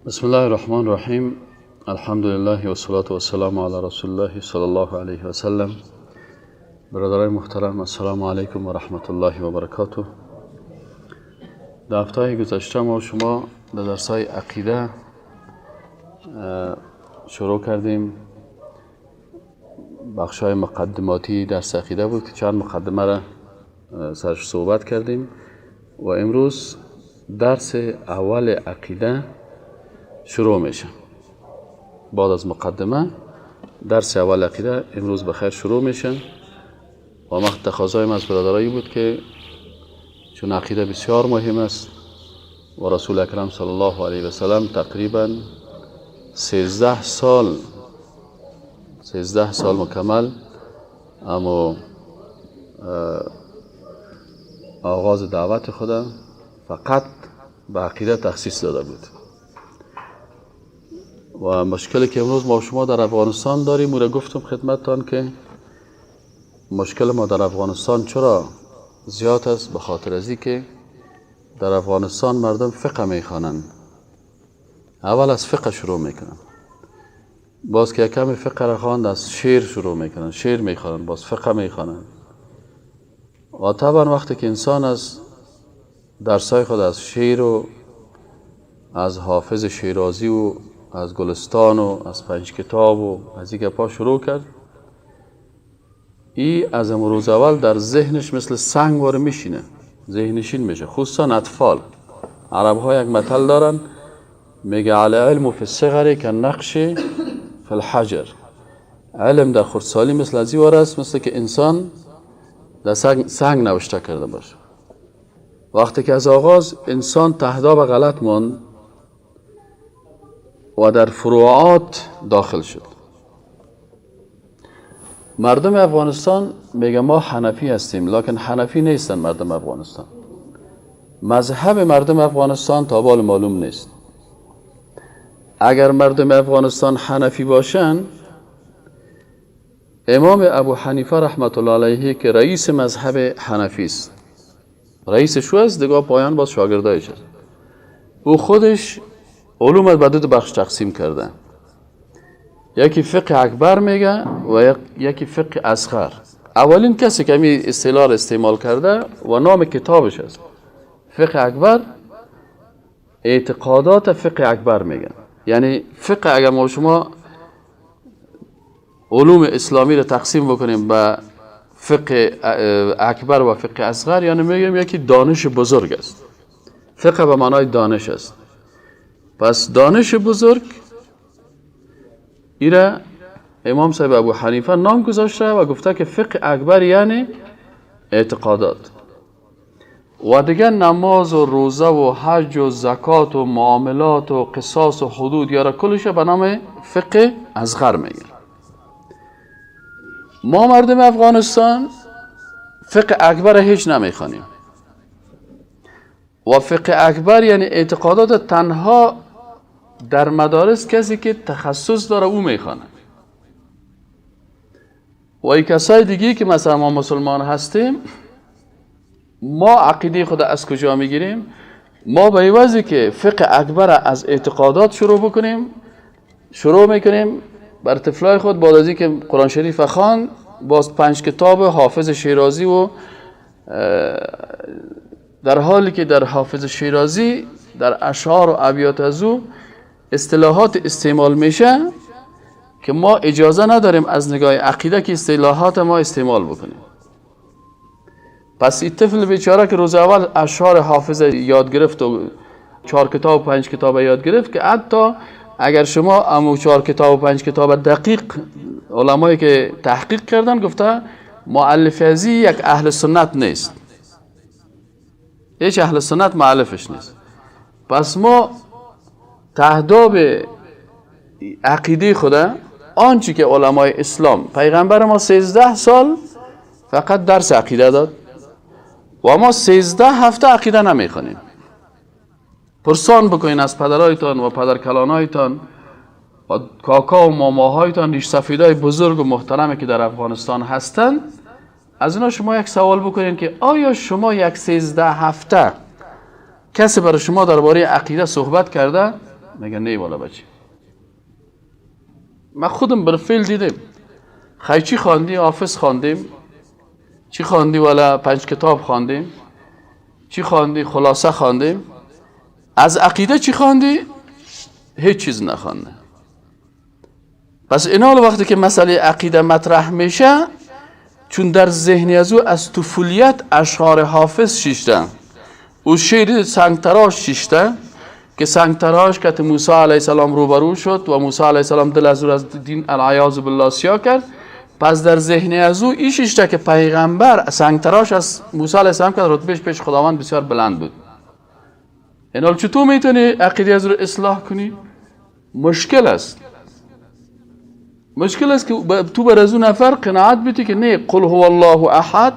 بسم الله الرحمن الرحیم. الحمد لله و الصلاة و السلام علی رسول الله صلی الله علیه و سلم. برادرای محترم، السلام علیکم و رحمت الله و برکاته. در هفته گذشته ما شما در درس‌های عقیده شروع کردیم. بخش‌های مقدماتی درس عقیده بود که چند مقدمه را سرش صحبت کردیم و امروز درس اول عقیده شروع میشه. بعد از مقدمه درس اول عقیده امروز بخیر شروع میشه و ما تقاضایم از برادرایی بود که چون عقیده بسیار مهم است و رسول اکرم صلی الله علیه و سلم تقریبا 13 سال مکمل اما آغاز دعوت خدا فقط به عقیده تخصیص داده بود و مشکلی که امروز ما شما در افغانستان داریم و را گفتم خدمتتان که مشکل ما در افغانستان چرا زیاد است، به خاطر ازی که در افغانستان مردم فقه میخوانند. اول از فقه شروع میکنن، باز که کمی فقه را خواند از شعر شروع میکنن، شعر میخوانند، باز فقه میخوانند. و طبعا وقتی که انسان از درسای خود از شعر و از حافظ شیرازی و از گلستان و از 5 کتاب و از این گپا شروع کرد، ای از امروز اول در ذهنش مثل سنگ واره میشینه، ذهنشین میشه. خصوصا اطفال. عرب ها یک مثل دارن میگه علی علم فی الصغر کالنقش فی الحجر. علم در خردسالی مثل از این واره است، مثل که انسان در سنگ نوشته کرده باشه. وقتی که از آغاز انسان تهدا به غلط ماند و در فروعات داخل شد. مردم افغانستان میگه ما حنفی هستیم، لکن حنفی نیستن مردم افغانستان. مذهب مردم افغانستان تا بال معلوم نیست. اگر مردم افغانستان حنفی باشن، امام ابو حنیفه رحمت الله علیه که رئیس مذهب حنفی است، رئیس شو است دیگه، پایان باز شاگردایش است. او خودش علوم به دو بخش تقسیم کرده. یکی فقه اکبر میگه و یکی فقه اصغر. اولین کسی که می اصطلاح استعمال کرده و نام کتابش است فقه اکبر. اعتقادات فقه اکبر میگن. یعنی فقه، اگر ما شما علوم اسلامی رو تقسیم بکنیم به فقه اکبر و فقه اصغر، یعنی میگیم یکی دانش بزرگ است. فقه به معنای دانش است. پس دانش بزرگ ایره امام صاحب ابو حنیفه نام گذاشته و گفته که فقه اکبر یعنی اعتقادات. و دیگه نماز و روزه و حج و زکات و معاملات و قصاص و حدود یاره کلش به نام فقه اصغر میگن. ما مردم افغانستان فقه اکبر هیچ نمیخوانیم و فقه اکبر یعنی اعتقادات تنها در مدارس کسی که تخصص داره او میخوانه. و ای کسای دیگه که مثلا ما مسلمان هستیم، ما عقیده خود از کجا میگیریم؟ ما به عوضی که فقه اکبر از اعتقادات شروع میکنیم بر طفلای خود. بعد از اینکه قرآن شریف خوان، باز 5 کتاب حافظ شیرازی و در حالی که در حافظ شیرازی در اشعار و ابیات از او اصطلاحات استعمال میشه که ما اجازه نداریم از نگاه عقیده که اصطلاحات ما استعمال بکنیم. پس این طفل بیچاره که روز اول اشعار حافظ یاد گرفت و 4 کتاب و 5 کتاب یاد گرفت، که حتی اگر شما امو 4 کتاب و 5 کتاب دقیق، علمایی که تحقیق کردن گفته مؤلف ازی یک اهل سنت نیست، هیچ اهل سنت مؤلفش نیست. پس ما تهداب عقیده خدا آنچه که علمای اسلام، پیغمبر ما 13 سال فقط درس عقیده داد و ما 13 هفته عقیده نمیخونیم. پرسان بکنین از پدرایتان و پدرکلانایتان و کاکا و ماماهایتان، ریش سفیدای بزرگ و محترمی که در افغانستان هستند، از اینا شما یک سوال بکنین که آیا شما یک 13 هفته کسی برای شما درباره عقیده صحبت کرده؟ میگه نه والا بچه. من خودم بالفعل دیدم. خیلی چی خواندی؟ حافظ خواندیم. چی خواندی؟ والا 5 کتاب خواندیم. چی خواندی؟ خلاصه خواندیم. از عقیده چی خواندی؟ هیچ چیز نخوانده. پس اینا وقتی که مسئله عقیده مطرح میشه، چون در ذهنی از او از طفولیت اشعار حافظ شیشته، او شعر سنگتراش شیشته که سنگتراش که موسی علیه السلام روبرو شد و موسی علیه السلام دل از او از دین العیاذ بالله سیاه کرد. پس در ذهنی از او این شیشته که پیغمبر سنگتراش از موسی علیه السلام که رتبهش پیش خداوند بسیار بلند بود. این حال چطور میتونی عقیده از رو اصلاح کنی؟ مشکل است. مشکل است که تو بر از اون نفر قناعت بیتی که نه، قل هو الله احد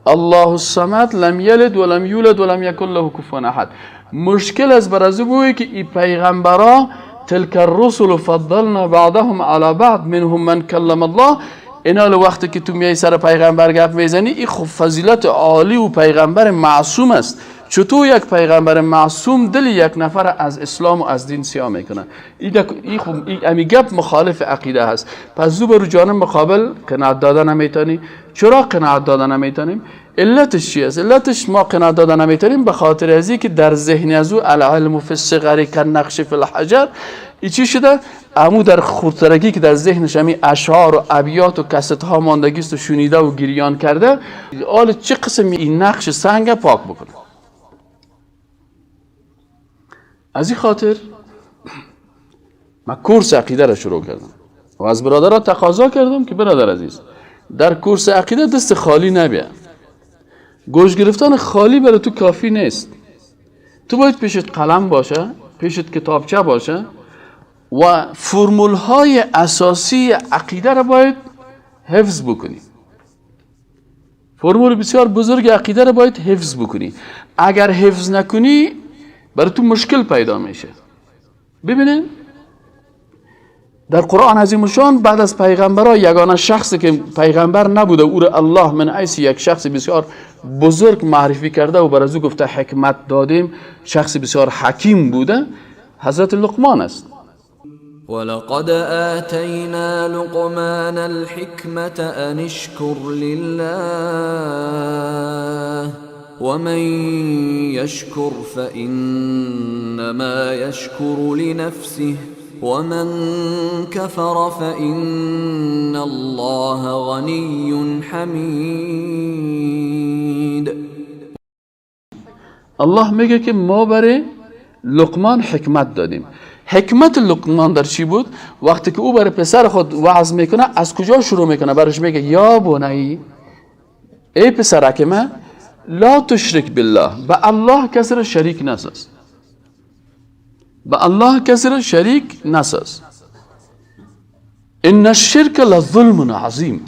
الله الصمد لم یلد ولم یولد ولم یکن له کفوا احد. مشکل است بر از بوی که این پیغمبرا تلک الرسل فضلنا بعضهم على بعض منهم من کلم الله. اینا وقتی که تو میای سر پیغمبر گپ میزنی، این خب فضیلت عالی و پیغمبر معصوم است. چطور یک پیغمبر معصوم دل یک نفر از اسلام و از دین سیاه میکنه؟ این گپ مخالف عقیده هست. پس زو برو جانب مقابل قناعت دادن نمیتونی. چرا قناعت دادن نمیتونیم؟ علتش چی است؟ علتش ما قناعت دادن نمیتونیم به خاطر ازی که در ذهن از او العلم فی الصغر کالنقش فی الحجر. این چی شده؟ امو در خردسرگی که در ذهنش همی اشعار و ابیات و کست ها ماندگیست و شنیده و گریان کرده، حال چه قسم این نقش سنگ پاک بکنه. از این خاطر من کورس عقیده را شروع کردم و از برادرها تقاضا کردم که برادر عزیز، در کورس عقیده دست خالی نبیا. گوش گرفتن خالی برای تو کافی نیست. تو باید پیشت قلم باشه، پیشت کتابچه باشه و فرمول های اساسی عقیده را باید حفظ بکنی. فرمول بسیار بزرگ عقیده را باید حفظ بکنی. اگر حفظ نکنی برای تو مشکل پیدا میشه. ببینید در قرآن عظیم شان بعد از پیغمبرها یگانه شخصی که پیغمبر نبوده او را الله من حیث یک شخص بسیار بزرگ معرفی کرده و بر از او گفته حکمت دادیم، شخص بسیار حکیم بوده، حضرت لقمان است. ولقد آتینا لقمان الحکمة ان اشکر لله ومن يشكر فإنما يشكر لنفسه ومن كفر فإن الله غني حمید. الله میگه که ما برای لقمان حکمت دادیم. حکمت لقمان در چی بود؟ وقتی که او برای پسر خود وعظ میکنه، از کجا شروع میکنه؟ برش میگه یا بنی، ای پسرک من، لا تشرک بالله، به الله کسی را شریک نساز. به الله کسی را شریک نساز. ان الشرک لظلم عظیم.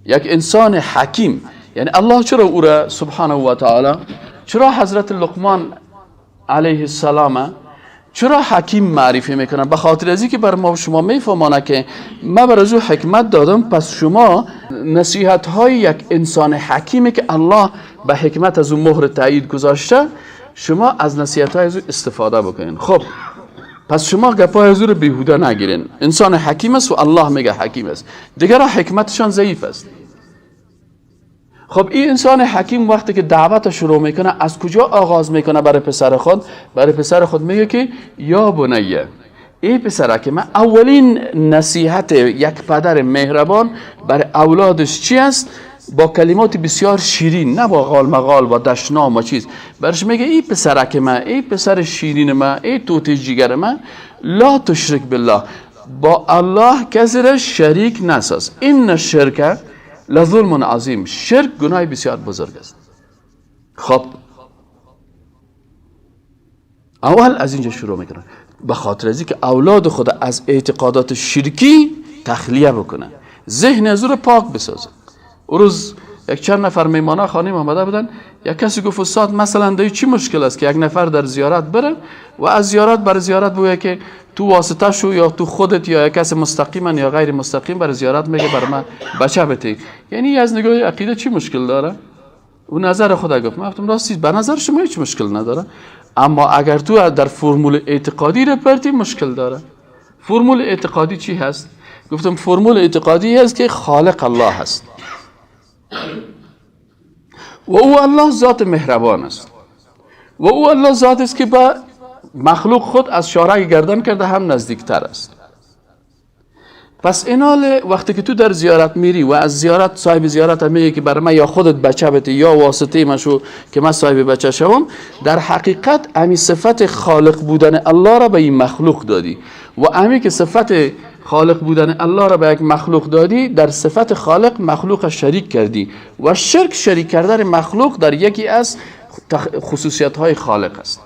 یک انسان حکیم، یعنی الله چرا او را سبحانه و تعالی، چرا حضرت لقمان علیه السلام چرا حکیم معرفی میکنه؟ به خاطر ازی که بر ما شما میفهمانه که ما بر از او حکمت دادم، پس شما نصیحت های یک انسان حکیمی که الله به حکمت از او مهر تایید گذاشته، شما از نصیحت های از او استفاده بکنین. خب پس شما گپای از او رو بیهوده نگیرین. انسان حکیم است و الله میگه حکیم است، دیگر حکمتشان ضعیف است. خب این انسان حکیم وقتی که دعوت شروع میکنه، از کجا آغاز میکنه؟ برای پسر خود. برای پسر خود میگه که یا بنیه، ای پسرک من. اولین نصیحت یک پدر مهربان برای اولادش چی است؟ با کلمات بسیار شیرین، نه با غال مغال و دشنام و چیز. برش میگه ای پسرک من، ای پسر شیرین من، ای توت جیگر من، لا تشرک بالله، با الله کسی را شریک نساز. این شرک لظلم عظیم، شرک گناه بسیار بزرگ است. خب اول از اینجا شروع میکنه، به خاطر ازی که اولاد خود از اعتقادات شرکی تخلیه بکنه، ذهن از او رو پاک بسازه. اون روز یک چند نفر میمانه خانیم آمده بودن، یک کسی گفت استاد مثلا دایی چی مشکل است که یک نفر در زیارت بره و از زیارت بر زیارت بوده که تو واسطه شو یا تو خودت یا یک کسی مستقیما یا غیر مستقیم بر زیارت میگه بر من بچه بتی، یعنی از نگاه عقیده چی مشکل داره؟ او نظر خود گفت. من گفتم راستی به نظر شما هیچ مشکل نداره، اما اگر تو در فرمول اعتقادی رپرتی مشکل داره. فرمول اعتقادی چی هست؟ گفتم فرمول اعتقادی هست که خالق الله هست و او الله ذات مهربان است و او الله ذات است که با مخلوق خود از شارع گردن کرده هم نزدیکتر است. پس اینال وقتی که تو در زیارت میری و از زیارت صاحب زیارت هم میگه که برای من یا خودت بچه بده یا واسطه مشو که من صاحب بچه شوم، در حقیقت امی صفت خالق بودن الله را به این مخلوق دادی و امی که صفت خالق بودن الله را به یک مخلوق دادی، در صفت خالق مخلوق شریک کردی و شریک کردن مخلوق در یکی از خصوصیت های خالق است.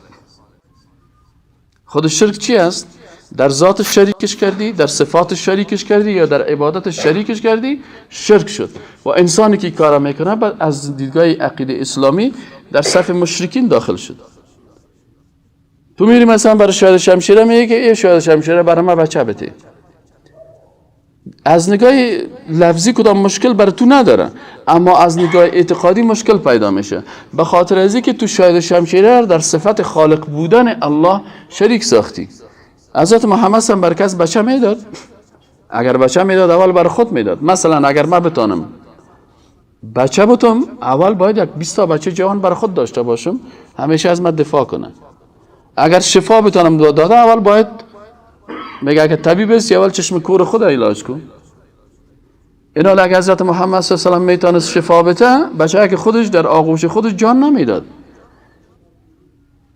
خود شرک چی است؟ در ذات شریکش کردی، در صفات شریکش کردی یا در عبادت شریکش کردی، شرک شد و انسانی که کارا میکنه بعد از دیدگاه عقیده اسلامی در صف مشرکین داخل شد. تو میری مثلا برای شاهد شمشیره میگه که ای شاهد شمشیره برای ما بچه بده، از نگاه لفظی کدام مشکل برای تو نداره، اما از نگاه اعتقادی مشکل پیدا میشه، به خاطر از اینکه تو شاهد شمشیره در صفت خالق بودن الله شریک ساختی. حضرت محمد هم بر کس بچه میداد؟ اگر بچه میداد اول بر خود میداد. مثلا اگر من بتانم بچه بتم، اول باید یک 20 تا بچه جوان بر خود داشته باشم همیشه از من دفاع کنه. اگر شفا بتانم داده، اول باید میگه اگر طبیب است اول چشم کور خود علاج کن. اینا اگر حضرت محمد صلی الله علیه و آله میتونست شفا بده، بچه که خودش در آغوش خودش جان نمیداد.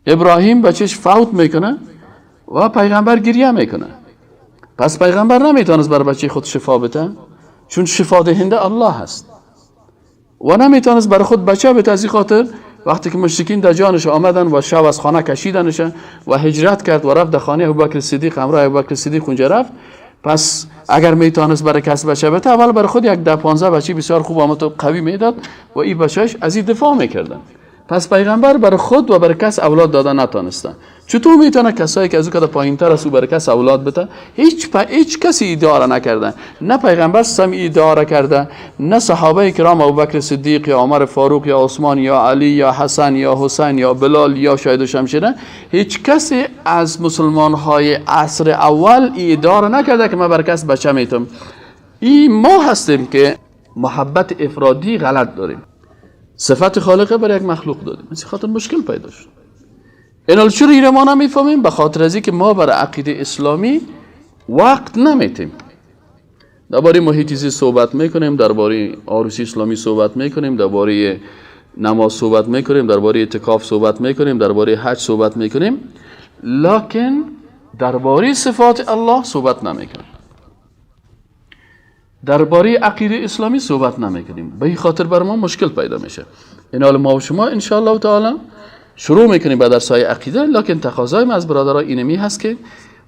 ابراهیم بچهش فوت میکنه و پیغمبر گریه میکنه. پس پیغمبر نمیتونست بر بچه خود شفا بده چون شفا دهنده الله هست و نمیتونست بر خود بچه بده. از این خاطر وقتی که مشرکین در جانش آمدن و شب از خانه کشیدنش و هجرت کرد و رفت در خانه ابوبکر صدیق، همراه ابوبکر صدیق اونجا رفت. پس اگر میتونست برای کس بچه بده، اول برای خود یک 10-15 بچه بسیار خوب آمد و قوی میداد و این بچهش از این دفاع میکردن. پس پیغمبر برای خود و برای کس اولاد دادن نتونستن. چطور میتونه کسایی که از او کده پایین تر از او برای کس اولاد بده؟ هیچ کسی ادعا نکرده. نه پیغمبر سم ادعا کرده، نه صحابه کرام ابوبکر صدیق یا عمر فاروق یا عثمان یا علی یا حسن یا حسین یا بلال یا شاهد شمشیره، هیچ کسی از مسلمان های عصر اول ادعا نکرده که من برای کس بچه میتم. این ما هستیم که محبت افرادی غلط داریم، صفت خالقه برای یک مخلوق دادیم، مثل خاطر مشکل پیدا شد. اینال چرا این ما نمیفهمیم؟ به خاطر از اینکه ما برای عقیده اسلامی وقت نمیتیم. درباره محیط زیست صحبت میکنیم، درباره عروسی اسلامی صحبت میکنیم، درباره نماز صحبت میکنیم، درباره اعتکاف صحبت میکنیم، درباره حج صحبت میکنیم، لکن درباره صفات الله صحبت نمیکنیم، درباره عقیده اسلامی صحبت نمیکنیم. به این خاطر بر ما مشکل پیدا میشه. اینال ما و شما ان شاء الله تعالی شروع میکنیم به درس‌های عقیده، لکن تقاضای ما از برادران اینمی هست که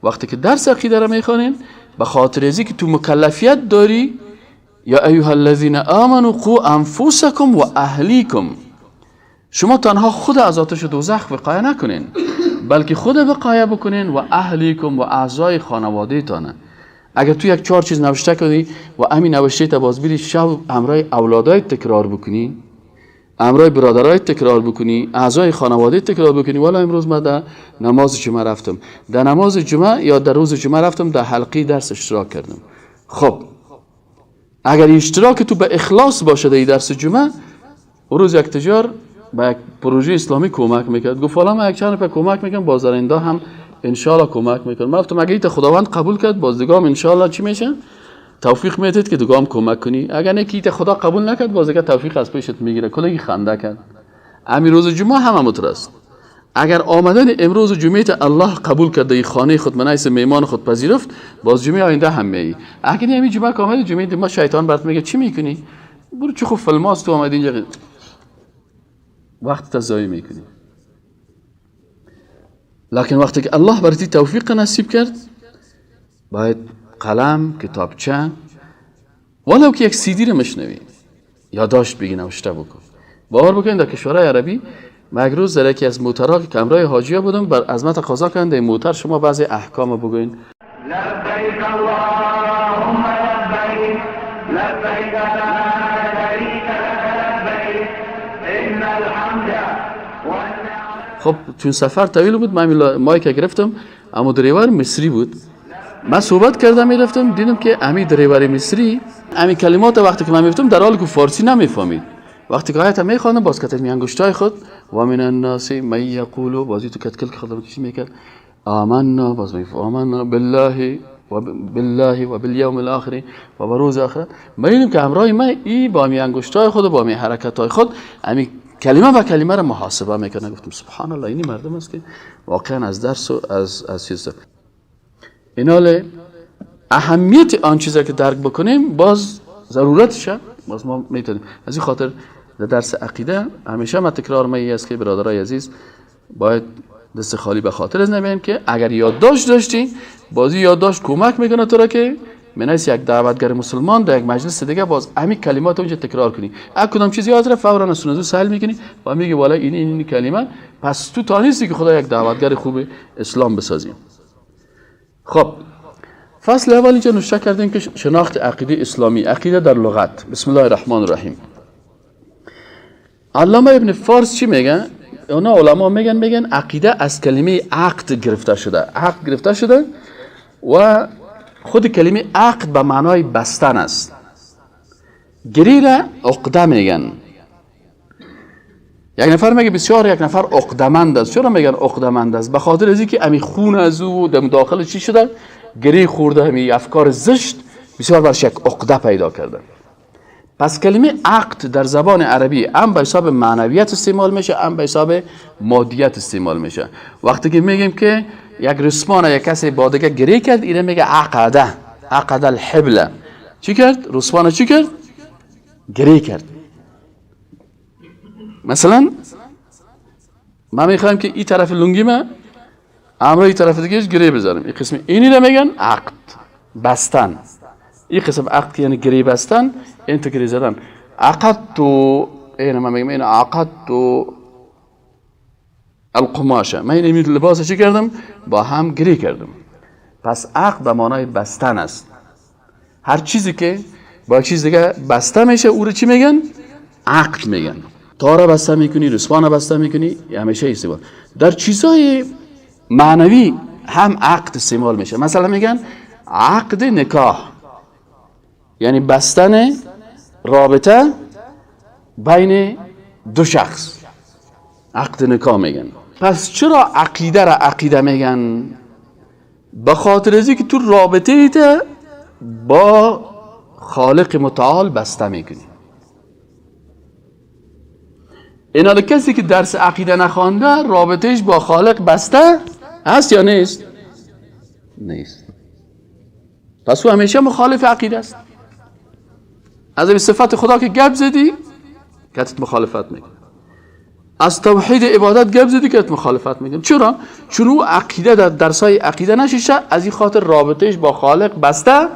وقتی که درس عقیده را میخوانین، به خاطر از اینکه تو مکلفیت داری، یا ایها الذین آمنوا قوا انفسکم و اهلیکم، شما تنها خود از آتش دوزخ وقایه نکنین، بلکه خود وقایه بکنین و اهلیکم و اعضای خانواده تانه. اگر تو یک 4 چیز نوشته کنی و همین نوشته تا باز بری شب امرای اولادای تکرار بکنی، امرای برادرای تکرار بکنی، اعضای خانواده تکرار بکنی. والا امروز من در نماز جمعه رفتم، در نماز جمعه یا در روز جمعه رفتم در حلقه درس اشتراک کردم. خب اگر اشتراک تو به اخلاص باشه در درس جمعه، اون روز یک تجار به یک پروژه اسلامی کمک میکرد، گفت والا من یک چند روپیه کمک میکنم، بازارنده هم انشالله کمک میکنم. من گفتم اگه ایت خداوند قبول کرد، باز دیگه هم انشالله چی میشه؟ توفیق میدید که دیگه هم کمک کنی. اگر نه که ایت خدا قبول نکرد، باز دیگه توفیق از پیشت میگیره. کلی خنده کرد. همین روز جمعه هم مترست. اگر آمدن امروز جمعه الله قبول کرد، در خانه خود منایس میمان خود پذیرفت، باز جمعه آینده هم میایی. اگر نه همین جمعه کامل جمعه ما شیطان برات میگه چی میکنی؟ برو چه خوب فیلماست تو اومدی اینجا وقت تضایع میکنی. لکن وقتی که الله برای توفیق نصیب کرد، باید قلم، کتابچه، ولو که یک CD رو مشنوی، یادداشت بگی، نوشته بکن. باور بکنید در کشورهای عربی من یک روز در یکی از موترها که کمرای حاجی‌ها بودم، بر عظمت تقاضا کردن در موتر شما بعضی احکام بگوین. لبیک اللهم لبیک لبیک لا شریک لک لبیک ان الحمد والنعمة خب چون سفر طویل بود من مایک گرفتم، اما دریور مصری بود. من صحبت کردم میرفتم دیدم که امی دریور مصری امی کلمات وقتی که من میگفتم در حالی که فارسی نمیفهمید، وقتی که آیت میخواندم باز کتم می انگشتای خود و من الناس من یقول بازی تو کتکل که خودم کشی میکرد آمنا، باز میگفت آمنا بالله و بالیوم الاخر و بروز آخر. من دیدم که همراه من ای با می انگشتای خود با می حرکتای خود امی کلمه و کلمه را محاسبه میکنه. گفتم سبحان الله، اینی مردم است که واقعا از درس و از چیز ایناله اهمیت آن چیزا که درک بکنیم باز ضرورتشه، باز ما میتونیم. از این خاطر در درس عقیده همیشه ما تکرار میگیم است که برادرای عزیز باید دست خالی به خاطر از نمیاریم که اگر یادداشت داشتی بازی یادداشت کمک میکنه تو را که منیس یک دعوتگر مسلمان در یک مجلس دیگه باز همین کلمات اونجا تکرار کنی. اگه کدام چیزی یاد رفت فورا از اون سهل میکنی و میگی والا این کلمه، پس تو تا نیستی که خدا یک دعوتگر خوب اسلام بسازیم. خب فصل اول اینجا نوشته کردیم که شناخت عقیده اسلامی، عقیده در لغت. بسم الله الرحمن الرحیم. علامه ابن فارس چی میگن؟ اونا علما میگن عقیده از کلمه عقد گرفته شده و خود کلمه عقد به معنای بستن است. گری را عقده میگن. یک نفر میگه بسیار یک نفر عقدمند است. چرا میگن عقدمند است؟ به خاطر از اینکه امی خون از او در داخل چی شده؟ گری خورده، امی افکار زشت بسیار برش یک عقده پیدا کرده. پس کلمه عقد در زبان عربی هم به حساب معنویت استعمال میشه، هم به حساب مادیت استعمال میشه. وقتی که میگیم که یک رسمان یک کسی با دیگه گری کرد، اینه میگه عقد الحبل. چی کرد؟ رسمان چی کرد؟ گری کرد. مثلا ما میخوایم که این طرف لنگی ما امروز این طرف دیگهش گری بذارم، این قسم اینی رو میگن عقد، بستن. این قسم عقد که یعنی گری بستن، این تو گری زدن. عقدتو، اینه ما میگم این عقدتو القماشه، من این لباس چی کردم؟ با هم گری کردم. پس عقد به معنای بستن است. هر چیزی که با چیز دیگه بسته میشه او رو چی میگن؟ عقد میگن. تاره بسته میکنی، رسوان بسته میکنی، همیشه استعمال. در چیزهای معنوی هم عقد استعمال میشه. مثلا میگن عقد نکاح، یعنی بستن رابطه بین دو شخص، عقد نکاح میگن. پس چرا عقیده را عقیده میگن؟ به خاطر از اینکه تو رابطه ایت با خالق متعال بسته میکنی. اینا کسی که درس عقیده نخوانده رابطهش با خالق بسته هست یا نیست؟ نیست. پس او همیشه مخالف عقیده است. از این صفت خدا که گپ زدی کتت مخالفت میکنه، از توحید عبادت گپ زدی کتت مخالفت میکنه. چرا؟ چون او عقیده در درسای عقیده نشیشه، از این خاطر رابطهش با خالق بسته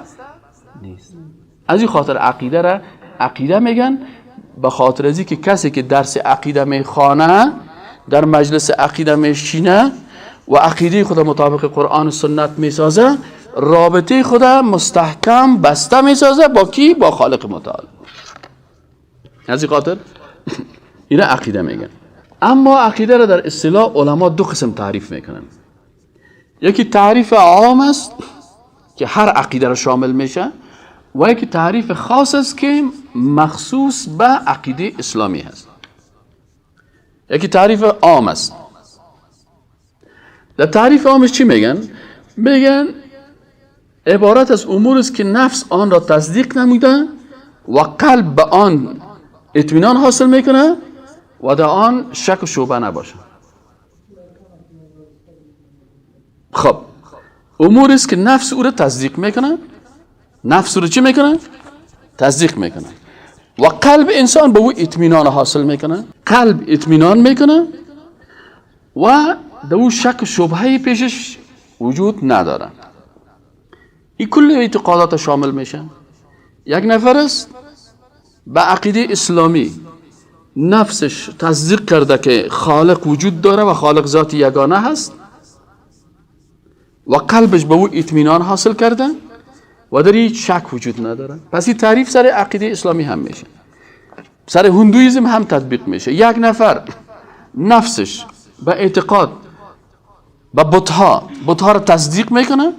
نیست. از این خاطر عقیده را عقیده میگن. به خاطر ازی که کسی که درس عقیده میخوانه، در مجلس عقیده میشینه و عقیده خدا مطابق قرآن و سنت میسازه، رابطه خدا مستحکم بسته میسازه. با کی؟ با خالق متعال. از این خاطر اینا عقیده میگن. اما عقیده را در اصطلاح علما دو قسم تعریف میکنن. یکی تعریف عام است که هر عقیده را شامل میشه و یکی تعریف خاص است که مخصوص به عقیده اسلامی هست. یکی تعریف عام است. در تعریف عامش چی میگن؟ میگن عبارت از امور است که نفس آن را تصدیق نمیده و قلب به آن اطمینان حاصل میکنه و در آن شک و شبهه نباشه. خب امور است که نفس او را تصدیق میکنه، نفس رو چی میکنه؟ تصدیق میکنه و قلب انسان به او اطمینان حاصل میکنه. قلب اطمینان میکنه و در او شک و شبهه پیشش وجود نداره. این کل اعتقادات شامل میشه. یک نفر است به عقیده اسلامی نفسش تصدیق کرده که خالق وجود داره و خالق ذات یگانه هست و قلبش به او اطمینان حاصل کرده و در هیچ شک وجود نداره. پس این تعریف سر عقیده اسلامی هم میشه، سر هندویزم هم تطبیق میشه. یک نفر نفسش به اعتقاد به بتها را تصدیق میکنه،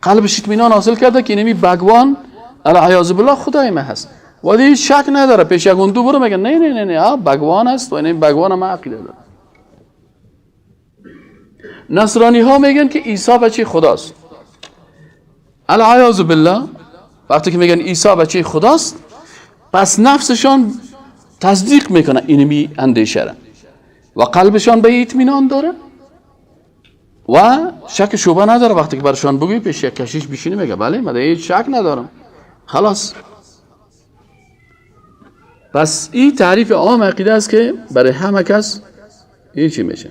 قلبش اطمینان حاصل کرده که اینمی بگوان العیاذ بالله خدای ما هست و دیگه شک نداره. پیش یک اندو برو میگه نه نه نه نه بگوان هست و این بگوان ما عقیده داره. نصرانی ها میگن که عیسی بچه خداست، العیاذ بالله. وقتی که میگن عیسی بچه خداست، پس نفسشان تصدیق میکنه اینمی اندیشه را و قلبشان به اطمینان داره و شک شبه نداره. وقتی که برشان بگوی پیش یک کشیش بشینه میگه بله من هیچ شک ندارم، خلاص. پس این تعریف عام عقیده است که برای همه کس این چی میشه.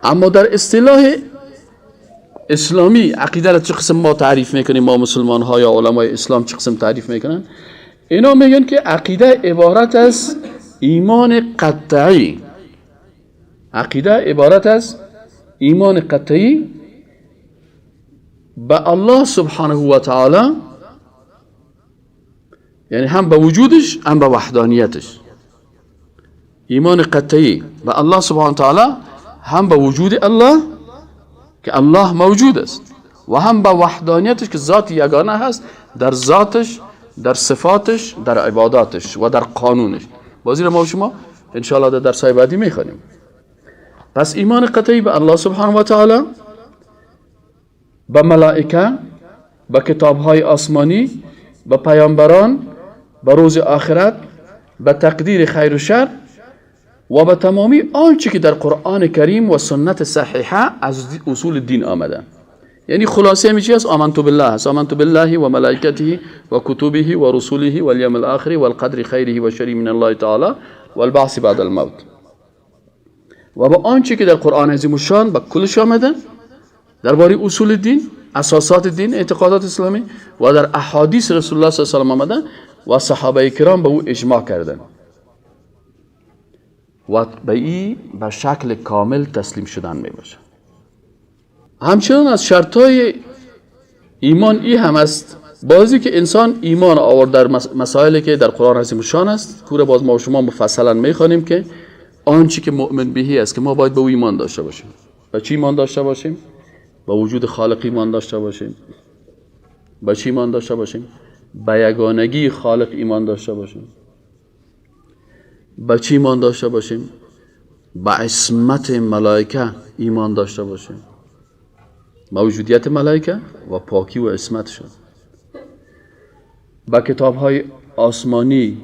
اما در اصطلاح اسلامی عقیده را چه قسم ما تعریف میکنیم، ما مسلمان ها یا علمای اسلام چه قسم تعریف میکنن؟ اینا میگن که عقیده عبارت از ایمان قطعی، عقیده عبارت از ایمان قطعی به الله سبحانه و تعالی، یعنی هم به وجودش هم به وحدانیتش. ایمان قطعی به الله سبحانه و تعالی، هم به وجود الله که الله موجود است و هم به وحدانیتش که ذات یگانه هست در ذاتش، در صفاتش، در عباداتش و در قانونش. بازی رو ما و شما انشاءالله در درسای بعدی میخوانیم. پس ایمان قطعی به الله سبحانه و تعالی، به ملائکه، به کتابهای آسمانی، به پیامبران، به روز آخرت، به تقدیر خیر و شر و به تمامی آنچه که در قرآن کریم و سنت صحیحه از اصول دین آمده. یعنی خلاصه همی چی است؟ آمنت بالله است، آمنت بالله و ملائکته و کتبه و رسوله و الیوم الاخر و القدر خیره و شره من الله تعالی و البعث بعد الموت. و با آنچه که در قرآن عظیم الشان به کلش آمده درباره اصول دین، اساسات دین، اعتقادات اسلامی و در احادیث رسول الله صلی الله علیه و آله آمده و صحابه کرام به او اجماع کردند و به این به شکل کامل تسلیم شدن می باشه. همچنان از شرطای ایمان ای هم است بازی که انسان ایمان آورد در مسائلی که در قرآن عظیم الشان است. کوره باز ما و شما مفصلا میخوانیم که آنچه که مؤمن بهی است که ما باید به او ایمان داشته باشیم. به چی ایمان داشته باشیم؟ به وجود خالق ایمان داشته باشیم. به چی ایمان داشته باشیم؟ به یگانگی خالق ایمان داشته باشیم. به چی ایمان داشته باشیم؟ به عصمت ملائکه ایمان داشته باشیم، موجودیت ملائکه و پاکی و عصمتشون. به کتاب‌های آسمانی،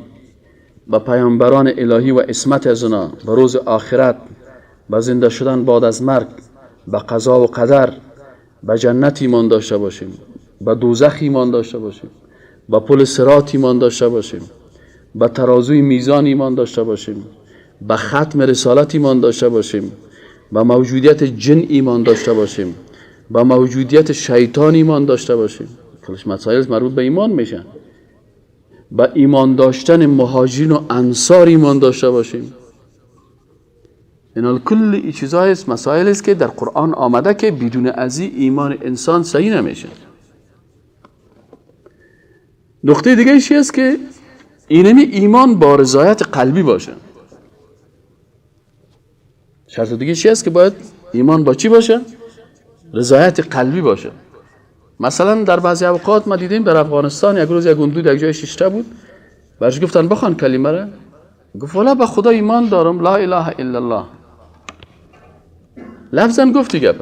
به پیامبران الهی و عصمت از اونا، به روز آخرت، به زنده شدن بعد از مرگ، به قضا و قدر، به جنت ایمان داشته باشیم، به دوزخ ایمان داشته باشیم، به پل صراط ایمان داشته باشیم، به ترازوی میزان ایمان داشته باشیم، به ختم رسالت ایمان داشته باشیم، به موجودیت جن ایمان داشته باشیم، به موجودیت شیطان ایمان داشته باشیم. کلش مسائل مربوط به ایمان میشن. به ایمان داشتن مهاجرین و انصار ایمان داشته باشیم. اینا کل این چیزهای است، مسائل است که در قرآن آمده که بدون از ایمان انسان صحیح نمیشه. نقطه دیگه چی است که اینمی ایمان با رضایت قلبی باشه. شرط دیگه چی است که باید ایمان با چی باشه؟ رضایت قلبی باشه. مثلا در بعضی اوقات ما دیدیم در افغانستان یک روز یک گندود یک جای شیشته بود، برش گفتن بخوان کلمه را، گفت والا به خدا ایمان دارم، لا اله الا الله. لفظاً گفت دیگه.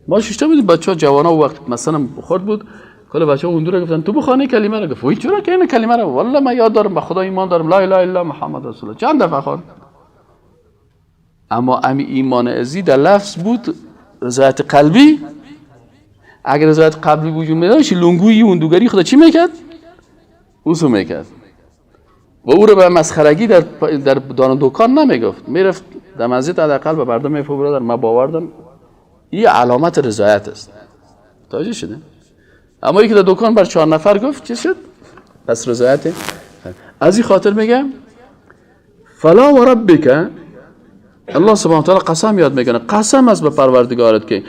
ما شیشته بودیم، بچه ها جوانا وقت مثلا خورد بود، کل بچه ها گندود را گفتن تو بخوانی کلمه را، گفت وای چرا که این کلمه را، والا من یاد دارم به خدا ایمان دارم، لا اله الا محمد رسول الله. چند دفعه خواند. اما امی ایمان ازی در لفظ بود، رضایت قلبی. اگر رضایت قلبی وجود میداشت لنگوی اندوگری خدا چی میکرد؟ اوسو میکرد و او رو به مسخرگی در دان دکان نمیگفت، میرفت در مسجد حداقل به مردم میگفت برادر ما باور دارم این علامت رضایت است. توجه شده؟ اما یکی در دکان بر 4 نفر گفت چی شد؟ پس رضایت. از این خاطر میگم فلا و ربک، الله سبحانه و تعالی قسم یاد میکنه، قسم از به پروردگارت که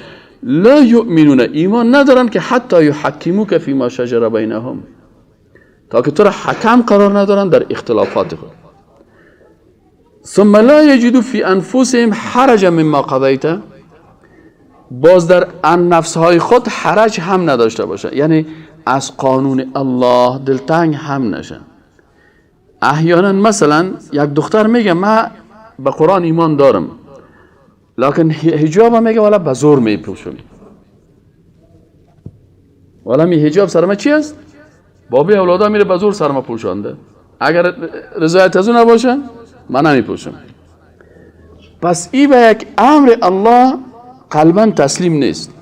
لا یؤمنون، ایمان ندارن که حتی یحکموک فیما شجر بینهم، تا که تو را حکم قرار ندارن در اختلافات خود. ثم لا یجدوا فی انفسهم حرجا مما قضیت، باز در ان نفسهای خود حرج هم نداشته باشه، یعنی از قانون الله دلتنگ هم نشن. احیانا مثلا یک دختر میگه من به قرآن ایمان دارم لکن حجاب میگه والا به زور میپوشم، والا می حجاب سرما چی است؟ بابی اولادا میره به زور سرما پوشانده، اگر رضایت از اون نباشه من نمیپوشم. پس این به یک امر الله قلبا تسلیم نیست.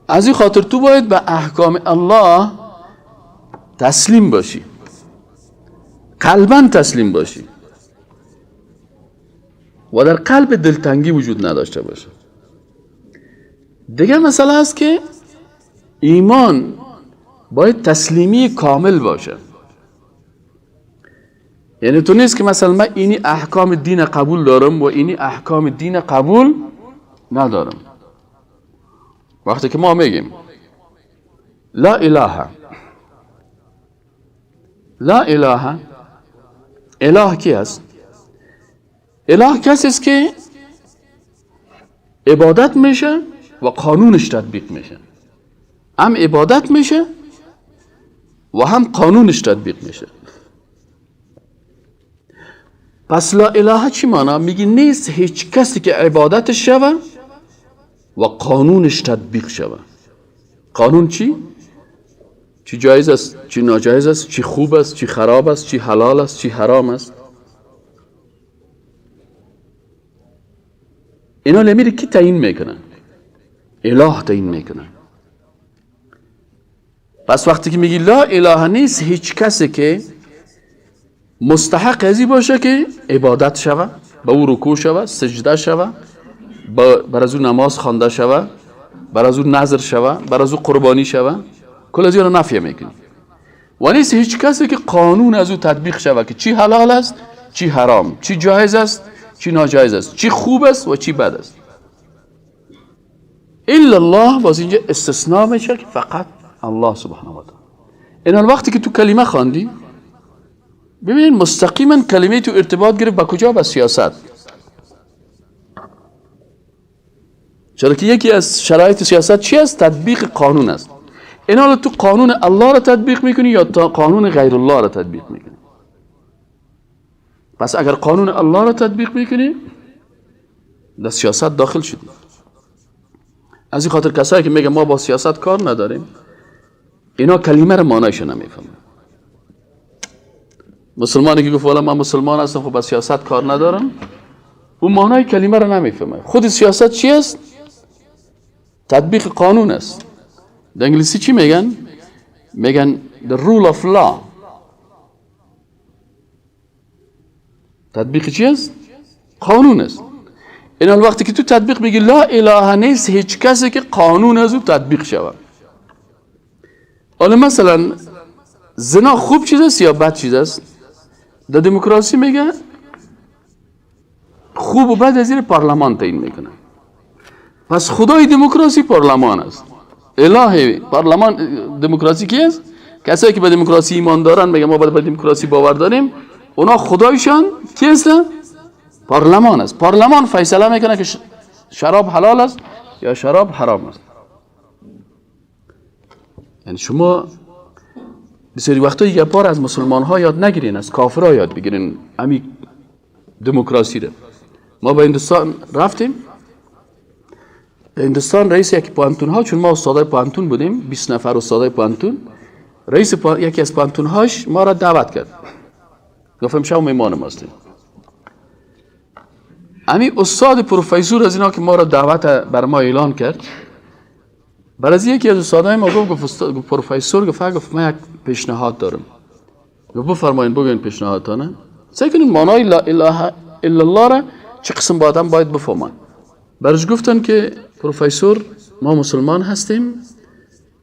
از این خاطر تو باید به احکام الله تسلیم باشی، قلبا تسلیم باشی و در قلب دلتنگی وجود نداشته باشه. دیگه مسئله است که ایمان باید تسلیمی کامل باشه. یعنی تو نیست که مثلا من اینی احکام دین قبول دارم و اینی احکام دین قبول ندارم. وقتی که ما میگیم لا اله، لا اله، اله کی است؟ اله کسی است که عبادت میشه و قانونش تطبیق میشه، هم عبادت میشه و هم قانونش تطبیق میشه. پس لا اله چی معنی؟ میگی نیست هیچ کسی که عبادتش شوه و قانونش تطبیق شوه. قانون چی؟ چی جایز است، چی ناجایز است، چی خوب است، چی خراب است، چی حلال است، چی حرام است. اینا لمیری کی تعیین میکنن؟ اله تعیین میکنن. پس وقتی که میگی لا اله نیست هیچ کسی که مستحق ازی باشه که عبادت شوه، به او رکوع شوه، سجده شوه، بر از او نماز خوانده شوه، بر از او نذر شوه، بر از او قربانی شوه، کل از اینا نفی میکنی. و نیست هیچ کسی که قانون از او تطبیق شوه که چی حلال است، چی حرام، چی جایز است، چی ناجایز است، چی خوب است و چی بد است. الا الله، باز اینجا استثناء میشه که فقط الله سبحانه و تعالی. این وقتی که تو کلمه خواندی ببینید مستقیما کلمه تو ارتباط گرفت با کجا؟ با سیاست. چرا که یکی از شرایط سیاست چی است؟ تطبیق قانون است. اینا تو قانون الله را تطبیق میکنی یا تا قانون غیر الله را تطبیق میکنی؟ پس اگر قانون الله را تطبیق میکنی در سیاست داخل شدی. از این خاطر کسایی که میگه ما با سیاست کار نداریم، اینا کلمه را معنیش نمیفهمن. مسلمانی که گفت والا من مسلمان هستم خب با سیاست کار ندارم، اون معنای کلمه را نمیفهمه. خود سیاست چی است؟ تطبیق قانون است. در انگلیسی چی میگن؟ میگن the rule of law. تطبیق چی است؟ قانون است. این وقتی که تو تطبیق میگی لا اله نیست هیچ کسی که قانون از او تطبیق شود. حالا مثلا زنا خوب چیز است یا بد چیز است؟ در دموکراسی میگه خوب و بد از زیر پارلمان تعیین میکنه. پس خدای دموکراسی پارلمان است. اله پارلمان دموکراسی کی است؟ کسایی که به دموکراسی ایمان دارن میگه ما به دموکراسی باور داریم، اونا خدایشان کی است؟ پارلمان است. پارلمان فیصله میکنه که شراب حلال است یا شراب حرام است. یعنی شما بسیاری وقتا یک بار از مسلمان ها یاد نگیرین، از کافر ها یاد بگیرین امی دموکراسی رو. ما به هندوستان رفتیم، هندوستان رئیس یکی پانتون ها، چون ما استادای پانتون بودیم 20 نفر استادای پانتون، رئیس یکی از پانتون هاش ما را دعوت کرد، گفتم شما میمان ماستیم. امی استاد پروفسور از اینا که ما را دعوت بر ما اعلان کرد، بعد از یکی از استادای ما گفت پروفسور گفت من یک پیشنهاد دارم. گفت بفرمایید بگوین پیشنهادتانه. سعی کنین معنای لا اله الا الله را چه قسم با آدم باید بفهمن. برش گفتن که پروفسور ما مسلمان هستیم،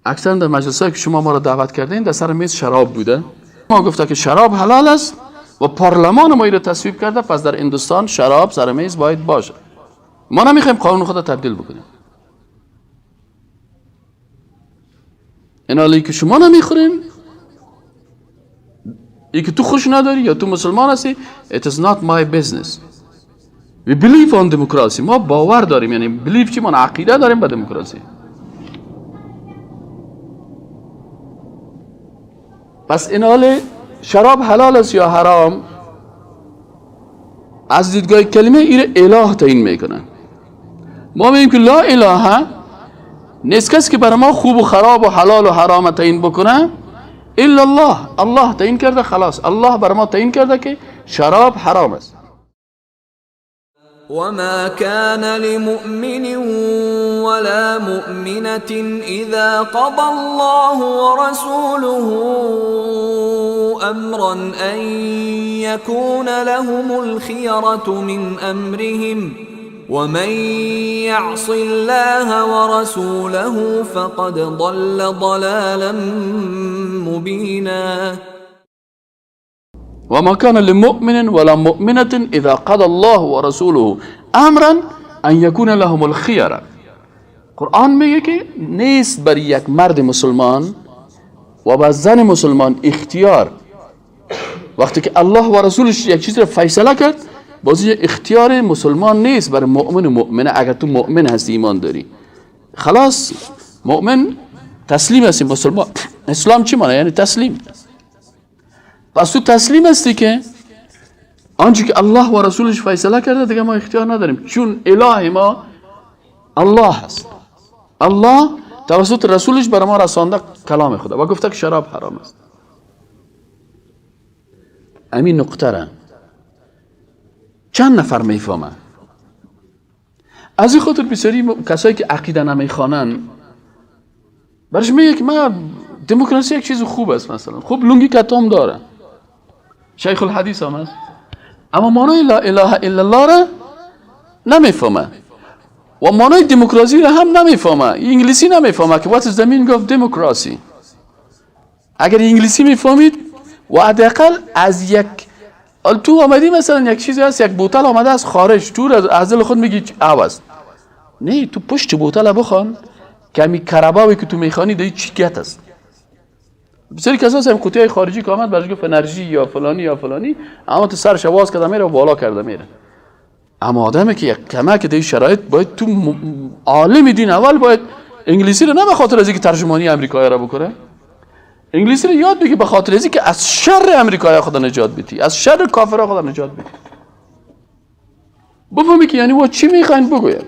اکثر در مجلسایی که شما ما را دعوت کردین در سر میز شراب بوده. ما گفته که شراب حلال است و پارلمان ما این را تصویب کرده، پس در هندوستان شراب سر میز باید باشه. ما نمیخوایم قانون خود تبدیل بکنیم. این حالی که شما نمیخورین، ای که تو خوش نداری یا تو مسلمان هستی it is not my business. we believe on democracy. ما باور داریم، یعنی believe چی؟ ما عقیده داریم به دموکراسی. پس این حال شراب حلال است یا حرام از دیدگاه کلمه این اله تعیین میکنن. ما میگیم که لا اله نیست کسی که برای ما خوب و خراب و حلال و حرام تعیین بکنه الا الله. الله تعیین کرده، خلاص الله برای ما تعیین کرده که شراب حرام است. وما كان لمؤمن ولا مؤمنة إذا قضى الله ورسوله أمرا أن يكون لهم الخيرة من أمرهم ومن يعص الله ورسوله فقد ضل ضلالا مبينا. وما كان لمؤمن ولا مؤمنة إذا قضى الله ورسوله أمرا أن يكون لهم الخيرة. قرآن میگه که نیست بر یک مرد مسلمان و بر زن مسلمان اختیار وقتی که الله و رسولش یک چیز رو فیصله کرد، بازی اختیار مسلمان نیست بر مؤمن و مؤمنه. اگر تو مؤمن هستی ایمان داری خلاص مؤمن تسلیم هستی. مسلمان اسلام چی معنی؟ یعنی تسلیم. پس تو تسلیم هستی که آنچه که الله و رسولش فیصله کرده دیگه ما اختیار نداریم، چون اله ما الله هست. الله توسط رسولش برای ما رسانده کلام خدا و گفته که شراب حرام است. همین نقطه را چند نفر میفهمه؟ از این خاطر بسیاری کسایی که عقیده نمیخوانن برش میگه که ما دموکراسی یک چیز خوب است، مثلا خوب لنگی کتام داره، شیخ الحدیث هم است، اما معنای لا اله الا الله را نمیفهمه و معنای دموکراسی را هم نمیفهمه. انگلیسی نمیفهمه که what is the meaning of democracy. اگر انگلیسی میفهمید و حداقل از یک تو آمدی مثلا یک چیزی هست، یک بوتل آمده از خارج، تو از دل خود میگی عوض نه، تو پشت بوتل بخوان کمی کرباوی که تو میخوانی دیگه چی گت است. بسیاری کساس هم قوطی های خارجی که آمد برش گفت انرژی یا فلانی یا فلانی، اما تو سرش آواز کرده میره و بالا کرده میره. اما آدمی که یک کمک دیگه شرایط باید تو عالم دین اول باید انگلیسی رو نه به خاطر از اینکه ترجمانی امریکایی را بکنه، انگلیسی رو یاد بگی به خاطر از اینکه از شر امریکایی خدا نجات بدی، از شر کافرها خدا نجات بدی. بفهمی که یعنی چی میخواین بگوید.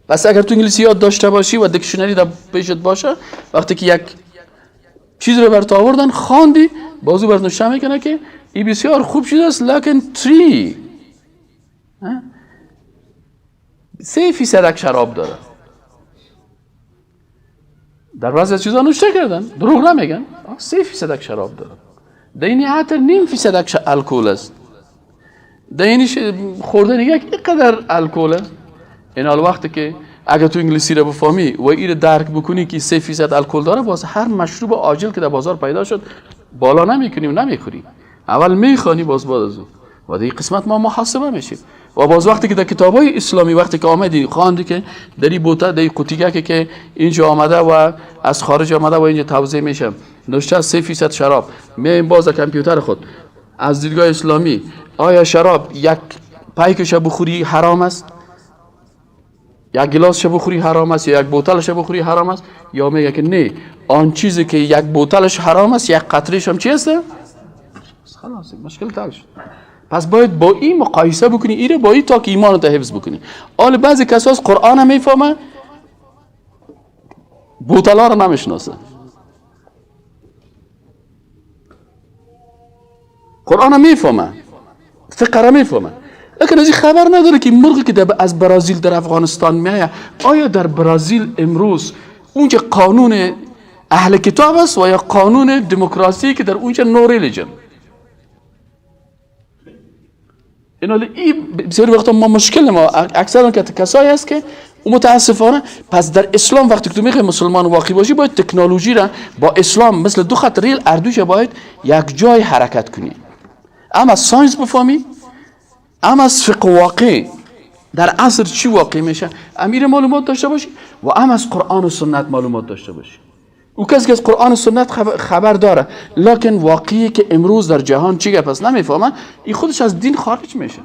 پس اگر تو انگلیسی یاد داشته باشی و دیکشنری در پیشت باشه، وقتی که یک چیز رو برات آوردن خواندی، بازو برات نشون میکنه که این بسیار خوب چیز است، لکن 3% شراب داره. در بعضی از چیزا نوشته کردن، دروغ نمیگن، 3% شراب داره. دینی حتی 0.5% الکل است. دینی خوردن اینقدر الکل است. این حال وقتی که اگر تو انگلیسی رو بفهمی و این رو درک بکنی که 3% الکل داره، باز هر مشروب عاجل که در بازار پیدا شد بالا نمیکنی و نمیخوری. اول میخوانی باز از اون و دیگه قسمت ما محاسبه میشیم. و باز وقتی که در کتابای اسلامی وقتی که آمدی خواندی که در این بوته در این قوطیگه که اینجا آمده و از خارج آمده و اینجا توزیع میشه نوشته 3% شراب، میایم باز کامپیوتر خود از دیدگاه اسلامی آیا شراب یک پیکش بخوری حرام است، یک گلاس بخوری حرام است، یا یک بوتلش بخوری حرام است، یا میگه که نه آن چیزی که یک بوتلش حرام است یک قطرهش هم چی است؟ خلاص مشکل حل شد. پس باید با این مقایسه بکنی، ایره با این تا که ایمانت حفظ بکنی. حالا بعضی کساس قرآن هم میفهمه بوتلا رو نمیشناسه، قرآن هم میفهمه فقه رو میفهمه، لیکن از این خبر نداره که مرغی که از برازیل در افغانستان میایه، آیا در برازیل امروز اونجا قانون اهل کتاب است و یا قانون دموکراسی که در اونجا نو ریلیجن؟ این بسیاری وقتا ما مشکل ما اکثر کسایی است که متاسفانه پس در اسلام وقتی که تو میخوای مسلمان واقعی باشی باید تکنولوژی را با اسلام مثل دو خط ریل اردوش باید یک جای حرکت کنی. اما از ساینس بفهمی، اما از فقه واقع در عصر چی واقع میشه امیر معلومات داشته باشی و اما از قرآن و سنت معلومات داشته باشی. او کسی که از قرآن و سنت خبر داره لکن واقعی که امروز در جهان چی گپ است نمیفهمه، این خودش از دین خارج میشه.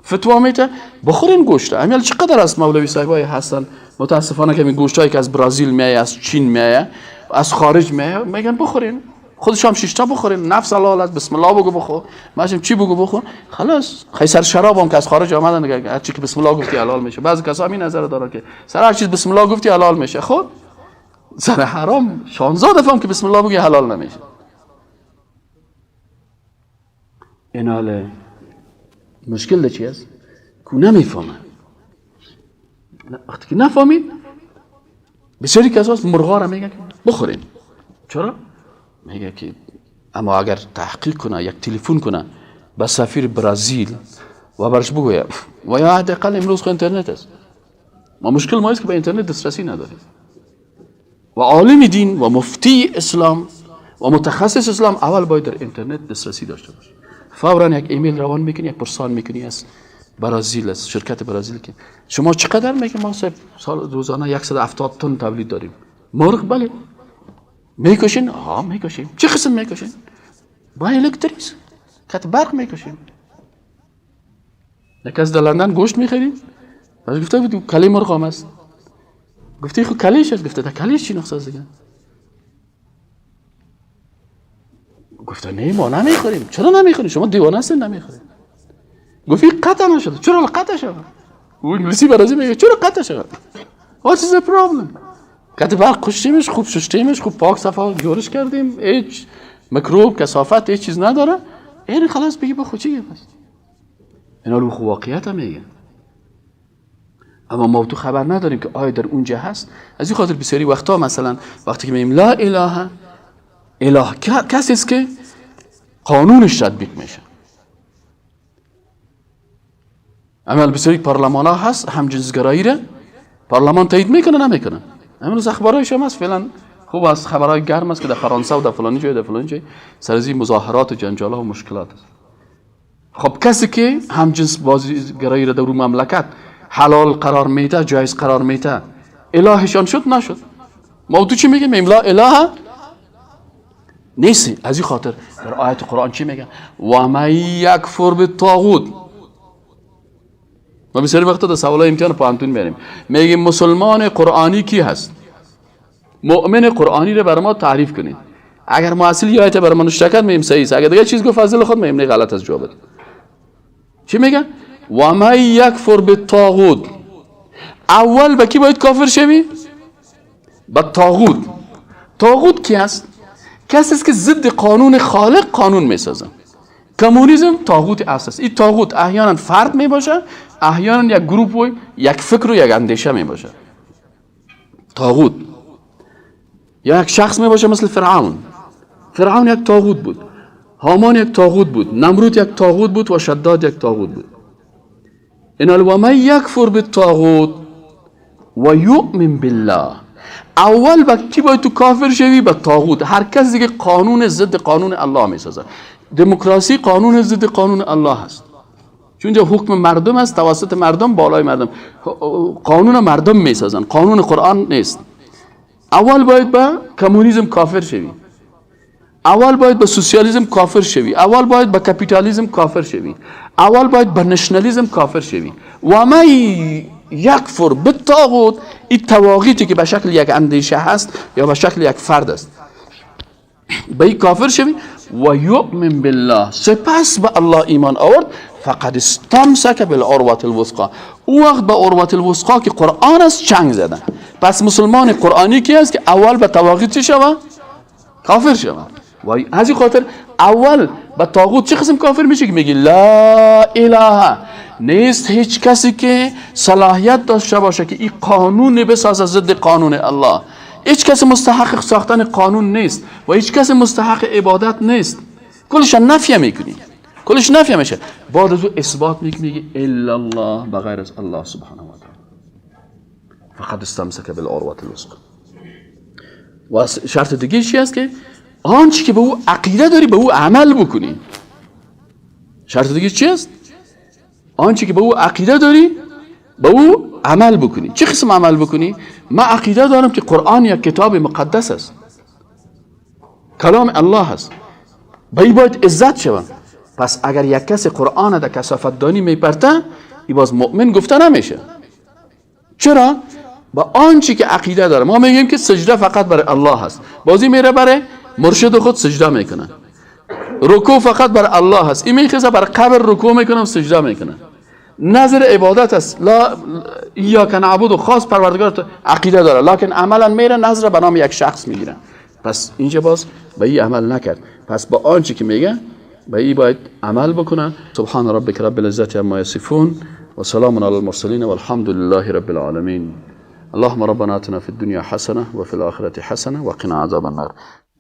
فتوا میده بخورین گوشت. امیال چقدر از مولوی صاحبای هستن متاسفانه که می گوشتایی که از برزیل میایه، از چین میایه، از خارج میایه، میگن بخورین، خودش هم 6 تا بخورین، نفس حلالت، بسم الله بگو بخور، ماشم چی بگو بخور، خلاص. خیسر شراب هم که از خارج آمدن هر چی که بسم الله گفتی حلال میشه. بعضی کسا همین نظر دارن که سر هر چیز بسم الله گفتی حلال میشه. خب سر حرام 16 دفعه هم که بسم الله بگی حلال نمیشه. ایناله مشکل چی است؟ که نمیفهمه. وقتی که نفهمید بسیاری کساست مرغا را میگه که بخورین. چرا؟ میگه که اما اگر تحقیق کنه، یک تلفن کنه به سفیر برزیل و برش بگوید و یا حداقل امروز خود اینترنت است. ما مشکل ما است که به اینترنت دسترسی نداریم. و عالم دین و مفتی اسلام و متخصص اسلام اول باید در اینترنت دسترسی داشته باشه. فوراً یک ایمیل روان میکنی، یک پرسان میکنی از برزیل، از شرکت برزیل که شما چقدر؟ میگه ما سال روزانه 170 تن تولید داریم. مرغ بله. میکشین؟ ها میکشیم. چه قسم میکشین؟ با الکتریس کت برق میکشیم. یک از در لندن گوشت میخریم، باز گفته بود کلی مرغ هم است. گفتی خب کلیش است. گفته تا کلیش چی نقصه است دیگه؟ گفته نه ما نمیخوریم. چرا نمیخوریم؟ شما دیوانه هستین نمیخوریم. گفتی قطع نشده. چرا قطع شد؟ او انگلیسی برازی میگه چرا قطع شد؟ What is the problem؟ قطع برق کشتیمش، خوب شستیمش، خوب پاک صفا جورش کردیم، هیچ میکروب کثافت هیچ چیز نداره. این خلاص بگی با خود چی گفت؟ اینا رو خو واقعیت هم میگه. اما ما تو خبر نداریم که آیا در اونجا هست. از این خاطر بسیاری وقتا مثلا وقتی که میگیم لا اله اله کسی است که قانونش تطبیق میشه. اما بسیاری پارلمان ها هست همجنسگرایی را پارلمان تایید میکنه نمیکنه. امروز اخبارایش هم هست فعلا خوب است، خبرهای گرم است که در فرانسه و در فلانی جای در فلانی جای سر از این مظاهرات و جنجال ها و مشکلات است. خب کسی که همجنس بازیگرایی را در اون مملکت حلال قرار میده، جایز قرار میده، الهشان شد نشد. ما تو چی میگیم؟ لا اله نیست. از این خاطر در آیت قرآن چی میگه؟ و من یکفر بالطاغوت. ما بسیاری وقتا در سوالای امتحان پانتون میاریم میگیم مسلمان قرآنی کی هست؟ مؤمن قرآنی رو بر ما تعریف کنید. اگر ما اصلی آیت بر ما نشته کرد میگیم صحیح است، اگر دیگه چیز گفت فضل خود میگیم نه غلط از جواب. چی میگن؟ و من یکفر بالطاغوت. اول به کی باید کافر شوی؟ به طاغوت. طاغوت کی است؟ کسی است که ضد قانون خالق قانون میسازه. کمونیسم طاغوت اساس. این طاغوت احیانا فرد میباشه، احیانا یک گروه و یک فکر و یک اندیشه میباشه. طاغوت یا یک شخص میباشه مثل فرعون. فرعون یک طاغوت بود، هامان یک طاغوت بود، نمرود یک طاغوت بود و شداد یک طاغوت بود. ان من یکفر بالطاغوت و یؤمن بالله. اول با کی باید تو کافر شوی؟ به طاغوت. هر کسی که قانون ضد قانون الله میسازه. دموکراسی قانون ضد قانون الله هست، چون اینجا حکم مردم است، توسط مردم، بالای مردم. قانون مردم میسازن، قانون قرآن نیست. اول باید با کمونیسم کافر شوی، اول باید با سوسیالیسم کافر شوی، اول باید با کپیتالیسم کافر شوی، اول باید با نشنالیسم کافر شوی. و من یکفر بالطاغوت، این طواغیتی که به شکل یک اندیشه هست یا به شکل یک فرد است، به این کافر شوی. و یؤمن بالله، سپس به الله ایمان آورد. فقد استمسک بالعروة الوثقی. او وقت به عروة الوثقی که قرآن است چنگ زدن. پس مسلمان قرآنی کی است که اول به طواغیت چی شود؟ کافر شود. و از این خاطر اول به طاغوت چه قسم کافر میشه که میگی لا اله، نیست هیچ کسی که صلاحیت داشته باشه که این قانون بسازه ضد قانون الله. هیچ کسی مستحق ساختن قانون نیست و هیچ کسی مستحق عبادت نیست. کلش نفی میکنی، کلش نفی میشه. بعد از او اثبات میگی الا الله، بغیر از الله سبحانه و تعالی. فقد استمسک بالعروة الوثقی. و شرط دیگه چی است که آنچه که به او عقیده داری به او عمل بکنی. شرط دیگه چی است؟ آنچه که به او عقیده داری به او عمل بکنی. چه قسم عمل بکنی؟ من عقیده دارم که قرآن یک کتاب مقدس است. کلام الله هست، به این باید عزت شود. پس اگر یک کسی قرآن در کثافت دانی میپرته، این باز مؤمن گفته نمیشه. چرا؟ با آنچه که عقیده داره. ما میگیم که سجده فقط برای الله هست، بازی میره برای مرشد خود سجده میکنه. رکوع فقط برای الله هست، این میخواد برای قبر رکوع میکنه و سجده میکنه. نظر عبادت است، لا ایاک نعبد و خاص پروردگار عقیده داره، لکن عملا میره نظر به نام یک شخص میگیره. پس اینجا باز به این عمل نکرد. پس با آنچه که میگه به این باید عمل بکنه. سبحان ربک رب العزة عما یصفون و سلام علی المرسلین و الحمد لله رب العالمین. اللهم ربنا آتنا في الدنيا حسنة وفي الآخرة حسنة وقنا عذاب النار.